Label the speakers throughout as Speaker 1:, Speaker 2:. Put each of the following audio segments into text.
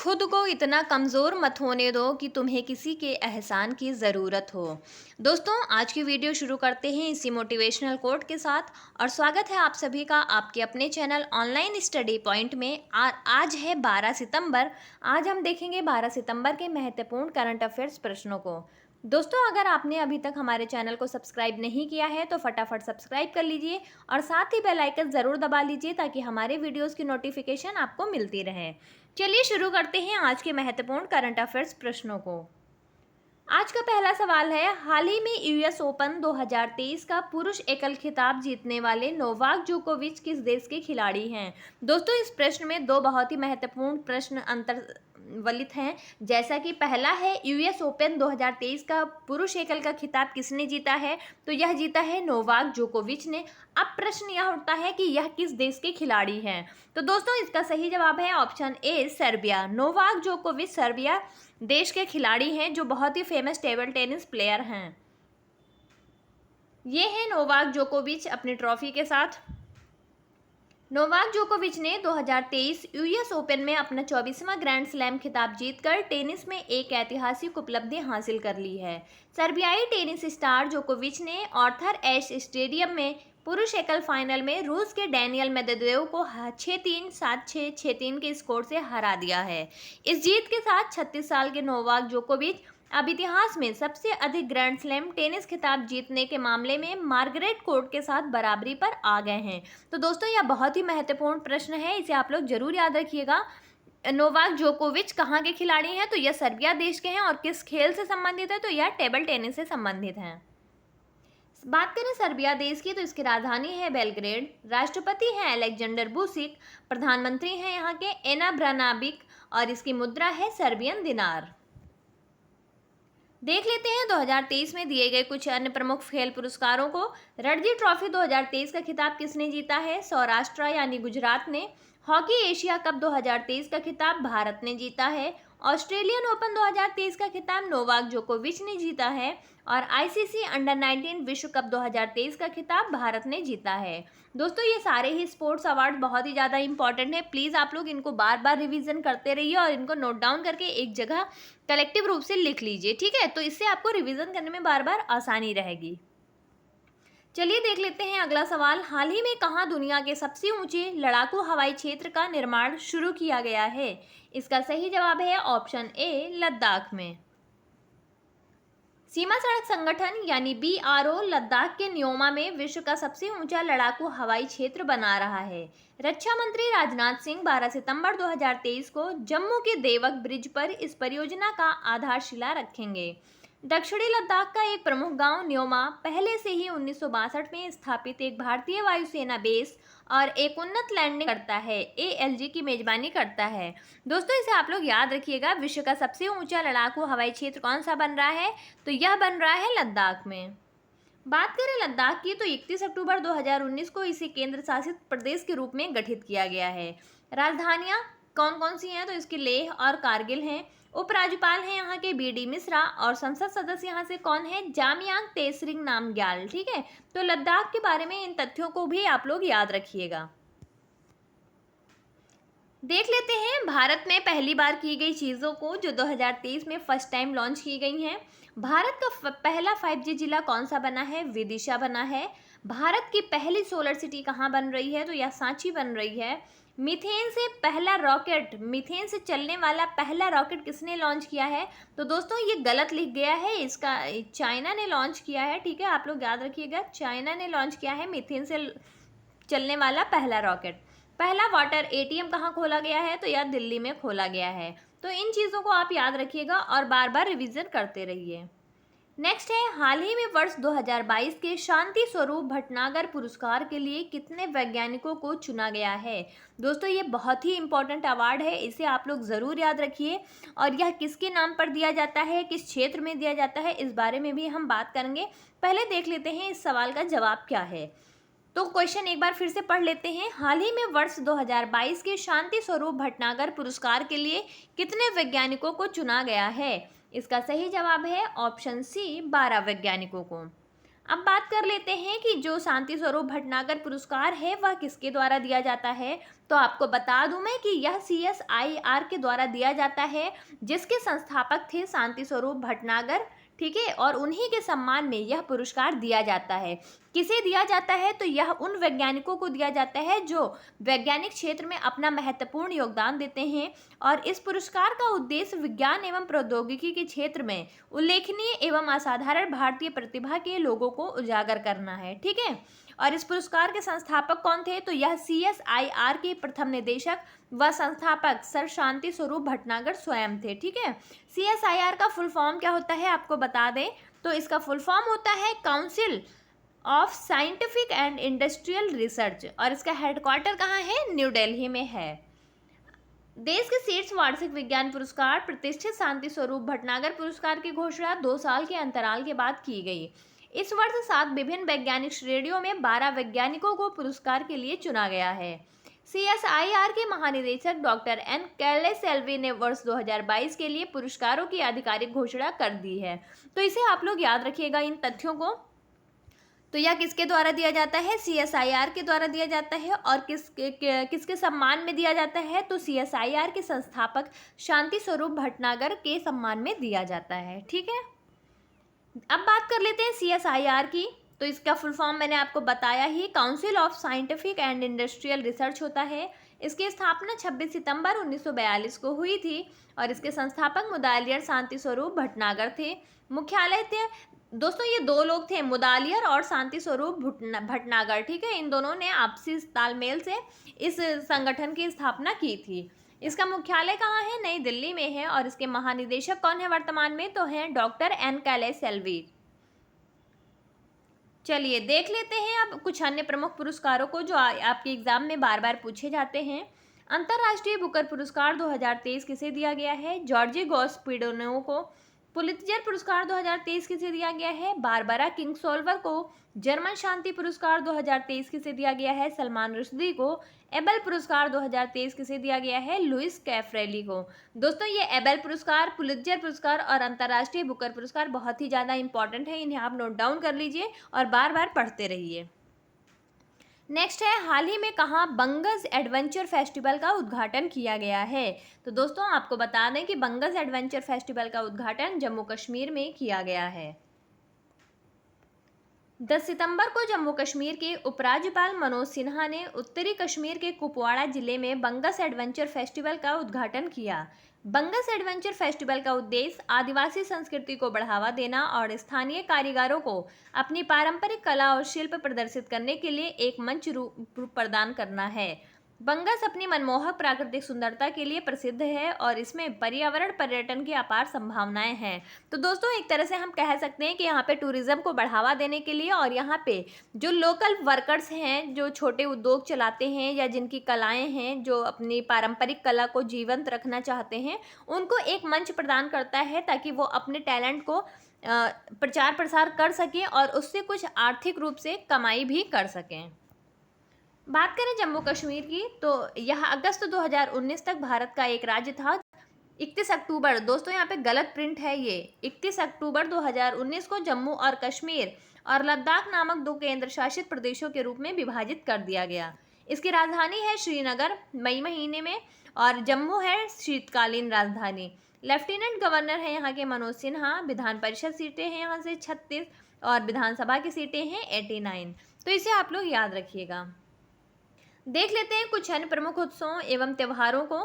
Speaker 1: खुद को इतना कमज़ोर मत होने दो कि तुम्हें किसी के एहसान की ज़रूरत हो। दोस्तों, आज की वीडियो शुरू करते हैं इसी मोटिवेशनल कोट के साथ। और स्वागत है आप सभी का आपके अपने चैनल ऑनलाइन स्टडी पॉइंट में। आज है 12 सितंबर। आज हम देखेंगे 12 सितंबर के महत्वपूर्ण करंट अफेयर्स प्रश्नों को। दोस्तों, अगर आपने अभी तक हमारे चैनल को सब्सक्राइब नहीं किया है तो फटाफट सब्सक्राइब कर लीजिए और साथ ही बेल आइकन ज़रूर दबा लीजिए ताकि हमारे वीडियोस की नोटिफिकेशन आपको मिलती रहे। चलिए शुरू करते हैं आज के महत्वपूर्ण करंट अफेयर्स प्रश्नों को। आज का पहला सवाल है, हाल ही में यूएस ओपन 2023 का पुरुष एकल खिताब जीतने वाले नोवाक जोकोविच किस देश के खिलाड़ी हैं? दोस्तों, इस प्रश्न में दो बहुत ही महत्वपूर्ण प्रश्न अंतर्वलित हैं। जैसा कि पहला है, यूएस ओपन 2023 का पुरुष एकल का खिताब किसने जीता है? तो यह जीता है नोवाक जोकोविच ने। अब प्रश्न यह उठता है कि यह किस देश के खिलाड़ी हैं? तो दोस्तों, इसका सही जवाब है ऑप्शन ए, सर्बिया। नोवाक जोकोविच सर्बिया देश के खिलाड़ी हैं जो बहुत ही फेमस टेबल टेनिस प्लेयर हैं। ये हैं नोवाक जोकोविच अपनी ट्रॉफी के साथ। नोवाक जोकोविच ने 2023 यूएस ओपन में अपना 24वां ग्रैंड स्लैम खिताब जीतकर टेनिस में एक ऐतिहासिक उपलब्धि हासिल कर ली है। सर्बियाई टेनिस स्टार जोकोविच ने आर्थर एश स्टेडियम में पुरुष एकल फाइनल में रूस के डैनियल मेदवेदेव को 6-3, 7-6, 6-3 के स्कोर से हरा दिया है। इस जीत के साथ 36 साल के नोवाक जोकोविच अब इतिहास में सबसे अधिक ग्रैंड स्लैम टेनिस खिताब जीतने के मामले में मार्गरेट कोर्ट के साथ बराबरी पर आ गए हैं। तो दोस्तों, यह बहुत ही महत्वपूर्ण प्रश्न है, इसे आप लोग जरूर याद रखिएगा। नोवाक जोकोविच कहाँ के खिलाड़ी हैं? तो यह सर्बिया देश के हैं। और किस खेल से संबंधित है? तो यह टेबल टेनिस से संबंधित हैं। बात करें सर्बिया देश की तो इसकी राजधानी है बेलग्रेड। राष्ट्रपति हैं अलेक्जेंडर बुसिक। प्रधानमंत्री हैं यहाँ के एना ब्रानाबिक और इसकी मुद्रा है सर्बियन दिनार। देख लेते हैं 2023 में दिए गए कुछ अन्य प्रमुख खेल पुरस्कारों को। रणजी ट्रॉफी 2023 का खिताब किसने जीता है? सौराष्ट्र यानी गुजरात ने। हॉकी एशिया कप 2023 का खिताब भारत ने जीता है। ऑस्ट्रेलियन ओपन 2023 का खिताब नोवाक जोकोविच ने जीता है। और आईसीसी अंडर 19 विश्व कप 2023 का खिताब भारत ने जीता है। दोस्तों, ये सारे ही स्पोर्ट्स अवार्ड बहुत ही ज़्यादा इंपॉर्टेंट है। प्लीज़ आप लोग इनको बार बार रिवीजन करते रहिए और इनको नोट डाउन करके एक जगह कलेक्टिव रूप से लिख लीजिए, ठीक है? तो इससे आपको रिवीजन करने में बार बार आसानी रहेगी। चलिए देख लेते हैं अगला सवाल। हाल ही में कहाँ दुनिया के सबसे ऊंचे लड़ाकू हवाई क्षेत्र का निर्माण शुरू किया गया है? इसका सही जवाब है ऑप्शन ए, लद्दाख में। सीमा सड़क संगठन यानी बीआरओ लद्दाख के न्योमा में विश्व का सबसे ऊंचा लड़ाकू हवाई क्षेत्र बना रहा है। रक्षा मंत्री राजनाथ सिंह 12 सितंबर 2023 को जम्मू के देवक ब्रिज पर इस परियोजना का आधारशिला रखेंगे। दक्षिणी लद्दाख का एक प्रमुख गांव न्योमा पहले से ही 1962 में स्थापित एक भारतीय वायुसेना बेस और एक उन्नत लैंडिंग करता है, एएलजी की मेजबानी करता है। दोस्तों, इसे आप लोग याद रखिएगा। विश्व का सबसे ऊंचा लड़ाकू हवाई क्षेत्र कौन सा बन रहा है? तो यह बन रहा है लद्दाख में। बात करें लद्दाख की तो 31 अक्टूबर 2019 को इसे केंद्र शासित प्रदेश के रूप में गठित किया गया है। राजधानियां कौन कौन सी हैं? तो इसकी लेह और कारगिल हैं। उपराज्यपाल हैं यहाँ के बीडी मिश्रा और संसद सदस्य यहाँ से कौन है? जामयांग तेसरिंग नामग्याल, ठीक है? तो लद्दाख के बारे में इन तथ्यों को भी आप लोग याद रखिएगा। देख लेते हैं भारत में पहली बार की गई चीज़ों को जो 2023 में फर्स्ट टाइम लॉन्च की गई हैं। भारत का पहला 5G जिला कौन सा बना है? विदिशा बना है। भारत की पहली सोलर सिटी कहाँ बन रही है? तो यह सांची बन रही है। मीथेन से चलने वाला पहला रॉकेट किसने लॉन्च किया है? तो दोस्तों, ये गलत लिख गया है, इसका चाइना ने लॉन्च किया है, ठीक है? आप लोग याद रखिएगा, चाइना ने लॉन्च किया है मीथेन से चलने वाला पहला रॉकेट। पहला वाटर एटीएम कहाँ खोला गया है? तो यह दिल्ली में खोला गया है। तो इन चीज़ों को आप याद रखिएगा और बार बार रिवीजन करते रहिए। नेक्स्ट है, हाल ही में वर्ष 2022 के शांति स्वरूप भटनागर पुरस्कार के लिए कितने वैज्ञानिकों को चुना गया है? दोस्तों, ये बहुत ही इंपॉर्टेंट अवार्ड है, इसे आप लोग ज़रूर याद रखिए। और यह किसके नाम पर दिया जाता है, किस क्षेत्र में दिया जाता है, इस बारे में भी हम बात करेंगे। पहले देख लेते हैं इस सवाल का जवाब क्या है। तो क्वेश्चन एक बार फिर से पढ़ लेते हैं। हाल ही में वर्ष 2022 के शांति स्वरूप भटनागर पुरस्कार के लिए कितने वैज्ञानिकों को चुना गया है? इसका सही जवाब है ऑप्शन सी, 12 वैज्ञानिकों को। अब बात कर लेते हैं कि जो शांति स्वरूप भटनागर पुरस्कार है वह किसके द्वारा दिया जाता है। तो आपको बता दूं मैं कि यह CSIR के द्वारा दिया जाता है, जिसके संस्थापक थे शांति स्वरूप भटनागर। ठीक है, और उन्हीं के सम्मान में यह पुरस्कार दिया जाता है। किसे दिया जाता है, तो यह उन वैज्ञानिकों को दिया जाता है जो वैज्ञानिक क्षेत्र में अपना महत्वपूर्ण योगदान देते हैं। और इस पुरस्कार का उद्देश्य विज्ञान एवं प्रौद्योगिकी के क्षेत्र में उल्लेखनीय एवं असाधारण भारतीय प्रतिभा के लोगों को उजागर करना है। ठीक है, और इस पुरस्कार के संस्थापक कौन थे, तो यह CSIR के प्रथम निदेशक व संस्थापक सर शांति स्वरूप भटनागर स्वयं थे। ठीक है, CSIR का फुल फॉर्म क्या होता है आपको बता दें, तो इसका फुल फॉर्म होता है council of scientific and industrial research, और इसका हेडक्वार्टर कहाँ है, न्यू दिल्ली में है। देश के शीर्ष वार्षिक विज्ञान पुरस्कार प्रतिष्ठित शांति स्वरूप भटनागर पुरस्कार की घोषणा 2 साल के अंतराल के बाद की गई। इस वर्ष 7 विभिन्न वैज्ञानिक श्रेणियों में 12 वैज्ञानिकों को पुरस्कार के लिए चुना गया है। CSIR के महानिदेशक डॉक्टर एन कैलेस-एल्वे ने वर्ष 2022 के लिए पुरस्कारों की आधिकारिक घोषणा कर दी है। तो इसे आप लोग याद रखिएगा इन तथ्यों को। तो यह किसके द्वारा दिया जाता है, CSIR के द्वारा दिया जाता है। और किसके सम्मान में दिया जाता है, तो CSIR के संस्थापक शांति स्वरूप भटनागर के सम्मान में दिया जाता है। ठीक है, अब बात कर लेते हैं CSIR की। तो इसका फुल फॉर्म मैंने आपको बताया ही, council of scientific and industrial research होता है। इसकी स्थापना 26 सितंबर 1942 को हुई थी और इसके संस्थापक मुदालियर शांति स्वरूप भटनागर थे। मुख्यालय थे, दोस्तों ये दो लोग थे, मुदालियर और शांति स्वरूप भटनागर। ठीक है, इन दोनों ने आपसी तालमेल से इस संगठन की स्थापना की थी। इसका मुख्यालय कहाँ है, नई दिल्ली में है। और इसके महानिदेशक कौन है वर्तमान में, तो हैं डॉक्टर एन कैलेस-एल्वे। चलिए देख लेते हैं अब कुछ अन्य प्रमुख पुरस्कारों को जो आपके एग्जाम में बार बार पूछे जाते हैं। अंतर्राष्ट्रीय बुकर पुरस्कार 2023 किसे दिया गया है, जॉर्जी गॉस्पिडोनो को। पुलित्जर पुरस्कार 2023 किसे दिया गया है, बारबरा किंगसोल्वर को। जर्मन शांति पुरस्कार 2023 किसे दिया गया है, सलमान रुश्दी को। एबेल पुरस्कार 2023 किसे दिया गया है, लुइस कैफ्रेली को। दोस्तों ये एबेल पुरस्कार, पुलित्जर पुरस्कार और अंतर्राष्ट्रीय बुकर पुरस्कार बहुत ही ज़्यादा इंपॉर्टेंट है, इन्हें आप नोट डाउन कर लीजिए और बार बार पढ़ते रहिए। नेक्स्ट है, हाल ही में कहाँ बंगस एडवेंचर फेस्टिवल का उद्घाटन किया गया है। तो दोस्तों आपको बता दें कि बंगस एडवेंचर फेस्टिवल का उद्घाटन जम्मू कश्मीर में किया गया है। 10 सितंबर को जम्मू कश्मीर के उपराज्यपाल मनोज सिन्हा ने उत्तरी कश्मीर के कुपवाड़ा जिले में बंगस एडवेंचर फेस्टिवल का उद्घाटन किया। बंगस एडवेंचर फेस्टिवल का उद्देश्य आदिवासी संस्कृति को बढ़ावा देना और स्थानीय कारीगरों को अपनी पारंपरिक कला और शिल्प प्रदर्शित करने के लिए एक मंच रूप प्रदान करना है। बंगस अपनी मनमोहक प्राकृतिक सुंदरता के लिए प्रसिद्ध है और इसमें पर्यावरण पर्यटन की अपार संभावनाएं हैं। तो दोस्तों एक तरह से हम कह सकते हैं कि यहाँ पे टूरिज्म को बढ़ावा देने के लिए और यहाँ पे जो लोकल वर्कर्स हैं, जो छोटे उद्योग चलाते हैं या जिनकी कलाएं हैं, जो अपनी पारंपरिक कला को जीवंत रखना चाहते हैं, उनको एक मंच प्रदान करता है ताकि वो अपने टैलेंट को प्रचार प्रसार कर सकें और उससे कुछ आर्थिक रूप से कमाई भी कर सकें। बात करें जम्मू कश्मीर की, तो यह अगस्त 2019 तक भारत का एक राज्य था। 31 अक्टूबर, दोस्तों यहाँ पे गलत प्रिंट है, ये 31 अक्टूबर 2019 को जम्मू और कश्मीर और लद्दाख नामक 2 केंद्र शासित प्रदेशों के रूप में विभाजित कर दिया गया। इसकी राजधानी है श्रीनगर मई महीने में और जम्मू है शीतकालीन राजधानी। लेफ्टिनेंट गवर्नर है यहाँ के मनोज सिन्हा। विधान परिषद सीटें हैं यहाँ से 36 और विधानसभा की सीटें हैं 89। तो इसे आप लोग याद रखिएगा। देख लेते हैं कुछ अन्य प्रमुख उत्सवों एवं त्योहारों को,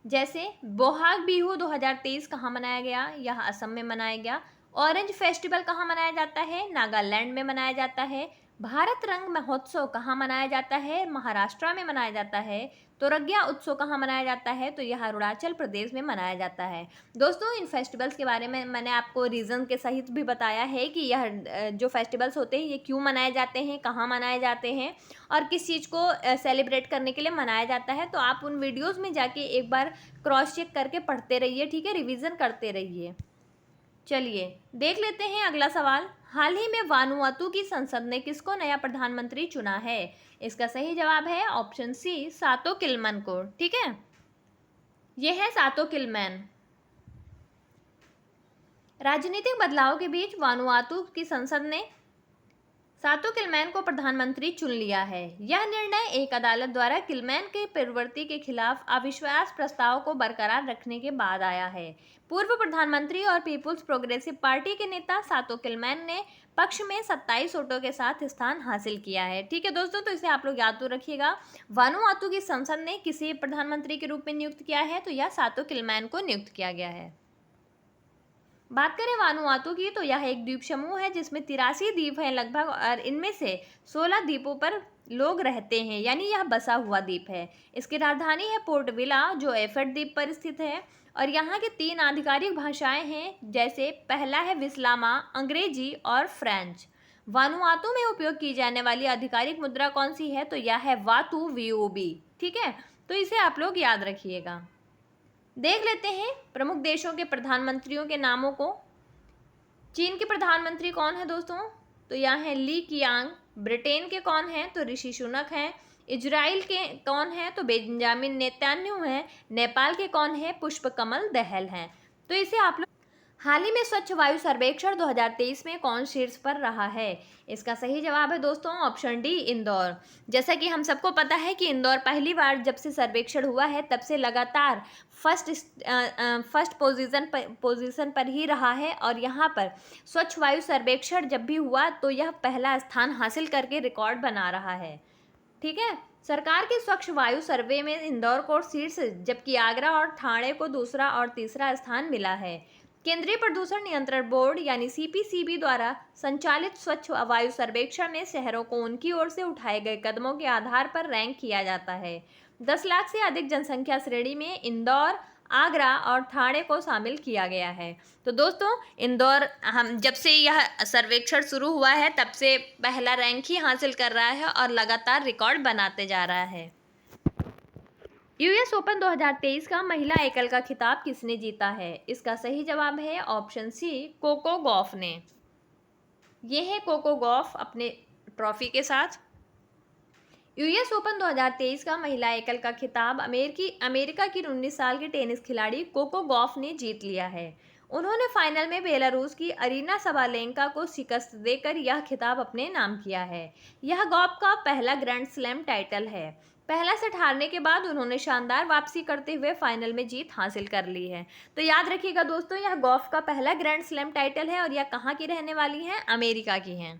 Speaker 1: जैसे बोहाग बिहू 2023 कहाँ मनाया गया, यह असम में मनाया गया। ऑरेंज फेस्टिवल कहाँ मनाया जाता है, नागालैंड में मनाया जाता है। भारत रंग महोत्सव कहाँ मनाया जाता है, महाराष्ट्र में मनाया जाता है। तोरग्या उत्सव कहाँ मनाया जाता है, तो यह अरुणाचल प्रदेश में मनाया जाता है। दोस्तों इन फेस्टिवल्स के बारे में मैंने आपको रीज़न के सहित भी बताया है कि यह जो फेस्टिवल्स होते हैं ये क्यों मनाए जाते हैं, कहाँ मनाए जाते हैं और किस चीज़ को सेलिब्रेट करने के लिए मनाया जाता है। तो आप उन वीडियोज़ में जाके एक बार क्रॉस चेक करके पढ़ते रहिए, ठीक है, रिविज़न करते रहिए। चलिए देख लेते हैं अगला सवाल। हाल ही में वानुआतू की संसद ने किसको नया प्रधानमंत्री चुना है। इसका सही जवाब है ऑप्शन सी, सातो किल्मन को। ठीक है, यह है सातो किल्मन। राजनीतिक बदलाव के बीच वानुआतू की संसद ने सातों किलमैन को प्रधानमंत्री चुन लिया है। यह निर्णय एक अदालत द्वारा किलमैन के प्रवृत्ति के खिलाफ अविश्वास प्रस्ताव को बरकरार रखने के बाद आया है। पूर्व प्रधानमंत्री और पीपुल्स प्रोग्रेसिव पार्टी के नेता सातों किलमैन ने पक्ष में 27 वोटों के साथ स्थान हासिल किया है। ठीक है दोस्तों, तो इसे आप लोग याद तो रखिएगा। वानुआतू की संसद ने किसे प्रधानमंत्री के रूप में नियुक्त किया है, तो यह सातों किलमैन को नियुक्त किया गया है। बात करें वानुआतू की, तो यह एक द्वीप समूह है जिसमें 83 द्वीप हैं लगभग, और इनमें से 16 द्वीपों पर लोग रहते हैं, यानी यह बसा हुआ द्वीप है। इसकी राजधानी है पोर्ट विला, जो एफेट द्वीप पर स्थित है, और यहाँ की 3 आधिकारिक भाषाएं हैं, जैसे पहला है विस्लामा, अंग्रेजी और फ्रेंच। वानुआतू में उपयोग की जाने वाली आधिकारिक मुद्रा कौन सी है, तो यह है वातु वीओबी। ठीक है, तो इसे आप लोग याद रखिएगा। देख लेते हैं प्रमुख देशों के प्रधानमंत्रियों के नामों को। चीन के प्रधानमंत्री कौन है दोस्तों, तो यहाँ है ली कियांग। ब्रिटेन के कौन है, तो ऋषि सुनक हैं। इजराइल के कौन है, तो बेंजामिन नेतन्याहू हैं। नेपाल के कौन है, पुष्पकमल दहल हैं। तो इसे आप लोग हाल ही में स्वच्छ वायु सर्वेक्षण 2023 में कौन शीर्ष पर रहा है, इसका सही जवाब है दोस्तों ऑप्शन डी, इंदौर। जैसा कि हम सबको पता है कि इंदौर पहली बार जब से सर्वेक्षण हुआ है तब से लगातार फर्स्ट पोजीशन पर ही रहा है, और यहाँ पर स्वच्छ वायु सर्वेक्षण जब भी हुआ तो यह पहला स्थान हासिल करके रिकॉर्ड बना रहा है। ठीक है, सरकार के स्वच्छ वायु सर्वे में इंदौर को शीर्ष, जबकि आगरा और ठाणे को दूसरा और तीसरा स्थान मिला है। केंद्रीय प्रदूषण नियंत्रण बोर्ड यानी सीपीसीबी द्वारा संचालित स्वच्छ वायु सर्वेक्षण में शहरों को उनकी ओर से उठाए गए कदमों के आधार पर रैंक किया जाता है। 10 लाख से अधिक जनसंख्या श्रेणी में इंदौर, आगरा और ठाणे को शामिल किया गया है। तो दोस्तों इंदौर हम जब से यह सर्वेक्षण शुरू हुआ है तब से पहला रैंक ही हासिल कर रहा है और लगातार रिकॉर्ड बनाते जा रहा है। यूएस ओपन 2023 का महिला एकल का खिताब किसने जीता है, इसका सही जवाब है ऑप्शन सी, कोको गॉफ ने। यह है कोको गॉफ अपने ट्रॉफी के साथ। यूएस ओपन 2023 का महिला एकल का खिताब अमेरिका की 19 साल की टेनिस खिलाड़ी कोको गॉफ ने जीत लिया है। उन्होंने फाइनल में बेलारूस की अरीना सबालेंका को शिकस्त देकर यह खिताब अपने नाम किया है। यह गॉफ का पहला ग्रैंड स्लैम टाइटल है। पहला सेट हारने के बाद उन्होंने शानदार वापसी करते हुए फाइनल में जीत हासिल कर ली है। तो याद रखिएगा दोस्तों, यह गॉफ का पहला ग्रैंड स्लैम टाइटल है और यह कहाँ की रहने वाली हैं, अमेरिका की हैं।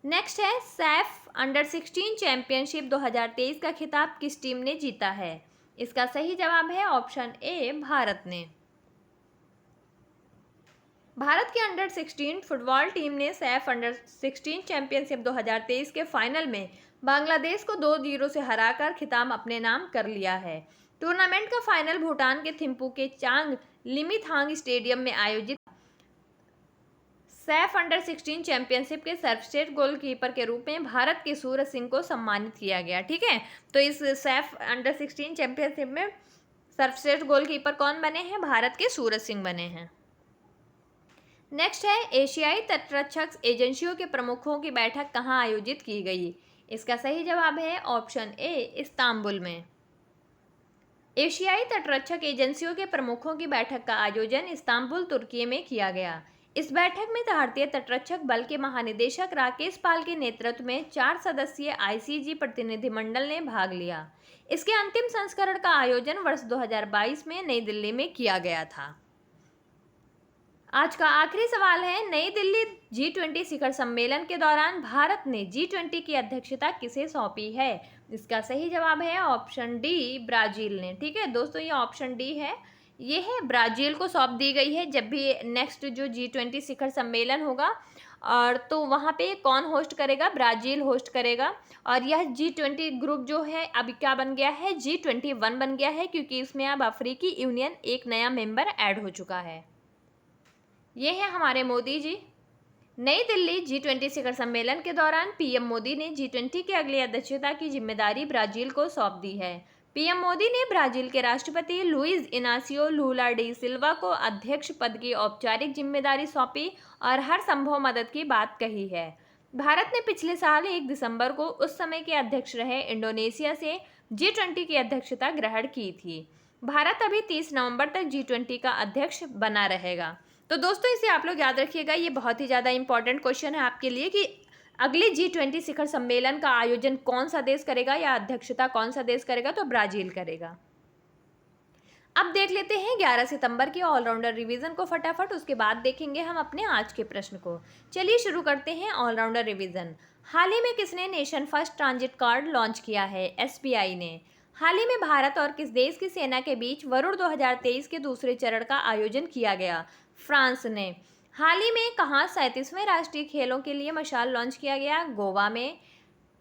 Speaker 1: नेक्स्ट है सैफ अंडर 16 चैंपियनशिप 2023 का खिताब किस टीम ने जीता है, इसका सही जवाब है ऑप्शन ए, भारत ने। भारत की अंडर 16 फुटबॉल टीम ने सैफ अंडर 16 चैंपियनशिप 2023 के फाइनल में बांग्लादेश को 2-0 से हराकर खिताब अपने नाम कर लिया है। टूर्नामेंट का फाइनल भूटान के थिम्पू के चांग लिमिथांग स्टेडियम में आयोजित। सैफ अंडर 16 चैंपियनशिप के सर्वश्रेष्ठ गोलकीपर के रूप में भारत के सूरज सिंह को सम्मानित किया गया। ठीक है, तो इस सैफ अंडर 16 चैंपियनशिप में सर्वश्रेष्ठ गोलकीपर कौन बने हैं, भारत के सूरज सिंह बने हैं। नेक्स्ट है एशियाई तटरक्षक एजेंसियों के प्रमुखों की बैठक कहाँ आयोजित की गई, इसका सही जवाब है ऑप्शन ए, इस्तांबुल में। एशियाई तटरक्षक एजेंसियों के प्रमुखों की बैठक का आयोजन इस्तांबुल, तुर्की में किया गया। इस बैठक में भारतीय तटरक्षक बल के महानिदेशक राकेश पाल के नेतृत्व में 4 सदस्यीय आईसीजी प्रतिनिधिमंडल ने भाग लिया। इसके अंतिम संस्करण का आयोजन वर्ष 2022 में नई दिल्ली में किया गया था। आज का आखिरी सवाल है, नई दिल्ली G20 शिखर सम्मेलन के दौरान भारत ने G20 की अध्यक्षता किसे सौंपी है, इसका सही जवाब है ऑप्शन डी, ब्राजील ने। ठीक है दोस्तों, ये ऑप्शन डी है, ये है ब्राजील को सौंप दी गई है। जब भी नेक्स्ट जो G20 शिखर सम्मेलन होगा और तो वहाँ पे कौन होस्ट करेगा, ब्राज़ील होस्ट करेगा। और यह G20 ग्रुप जो है अभी क्या बन गया है, G21 बन गया है, क्योंकि इसमें अब अफ्रीकी यूनियन एक नया मेंबर ऐड हो चुका है। ये है हमारे मोदी जी। नई दिल्ली G20 शिखर सम्मेलन के दौरान पीएम मोदी ने G20 के अगली अध्यक्षता की जिम्मेदारी ब्राज़ील को सौंप दी है। पीएम मोदी ने ब्राज़ील के राष्ट्रपति लुइज इनासियो लूला डी सिल्वा को अध्यक्ष पद की औपचारिक जिम्मेदारी सौंपी और हर संभव मदद की बात कही है। भारत ने पिछले साल 1 दिसंबर को उस समय के अध्यक्ष रहे इंडोनेशिया से G20 की अध्यक्षता ग्रहण की थी। भारत अभी 30 नवंबर तक G20 का अध्यक्ष बना रहेगा। तो दोस्तों इसे आप लोग याद रखिएगा, ये बहुत ही ज़्यादा इंपॉर्टेंट क्वेश्चन है आपके लिए कि अगले G20 शिखर सम्मेलन का आयोजन कौन सा देश करेगा या अध्यक्षता कौन सा देश करेगा, तो ब्राजील करेगा। अब देख लेते हैं 11 सितंबर के ऑलराउंडर रिवीजन को फटाफट, उसके बाद देखेंगे हम अपने आज के प्रश्न को। चलिए शुरू करते हैं ऑलराउंडर रिवीजन। हाल ही में किसने nation first transit card launch किया है? SBI ने। हाल ही में भारत और किस देश की सेना के बीच वरुण 2023 के दूसरे चरण का आयोजन किया गया? फ्रांस ने। हाल ही में कहाँ 37वें राष्ट्रीय खेलों के लिए मशाल लॉन्च किया गया? गोवा में।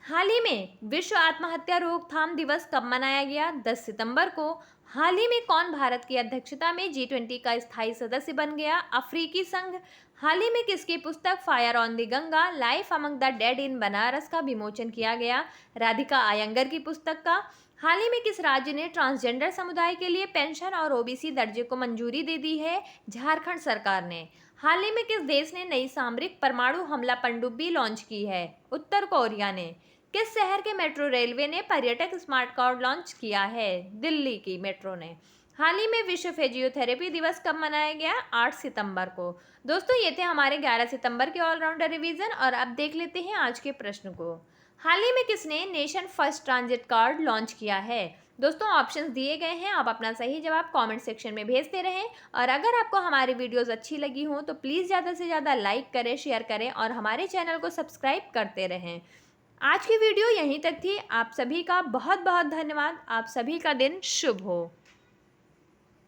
Speaker 1: हाल ही में विश्व आत्महत्या रोकथाम दिवस कब मनाया गया? 10 सितंबर को। हाल ही में कौन भारत की अध्यक्षता में G20 का स्थायी सदस्य बन गया? अफ्रीकी संघ। हाल ही में किसकी पुस्तक fire on the Ganga life among the dead in Banaras का विमोचन किया गया? राधिका आयंगर की पुस्तक का। हाल ही में किस राज्य ने ट्रांसजेंडर समुदाय के लिए पेंशन और OBC दर्जे को मंजूरी दे दी है? झारखंड सरकार ने। हाल ही में किस देश ने नई सामरिक परमाणु हमला पनडुब्बी लॉन्च की है? उत्तर कोरिया ने। किस शहर के मेट्रो रेलवे ने पर्यटक स्मार्ट कार्ड लॉन्च किया है? दिल्ली की मेट्रो ने। हाल ही में विश्व फिजियोथेरेपी दिवस कब मनाया गया? 8 सितंबर को। दोस्तों ये थे हमारे 11 सितंबर के ऑलराउंडर रिवीजन, और अब देख लेते हैं आज के प्रश्न को। हाल ही में किसने nation first transit card launch किया है? दोस्तों ऑप्शंस दिए गए हैं, आप अपना सही जवाब कमेंट सेक्शन में भेजते रहें, और अगर आपको हमारी वीडियोस अच्छी लगी हो तो प्लीज़ ज़्यादा से ज़्यादा लाइक करें, शेयर करें और हमारे चैनल को सब्सक्राइब करते रहें। आज की वीडियो यहीं तक थी। आप सभी का बहुत बहुत धन्यवाद। आप सभी का दिन शुभ हो।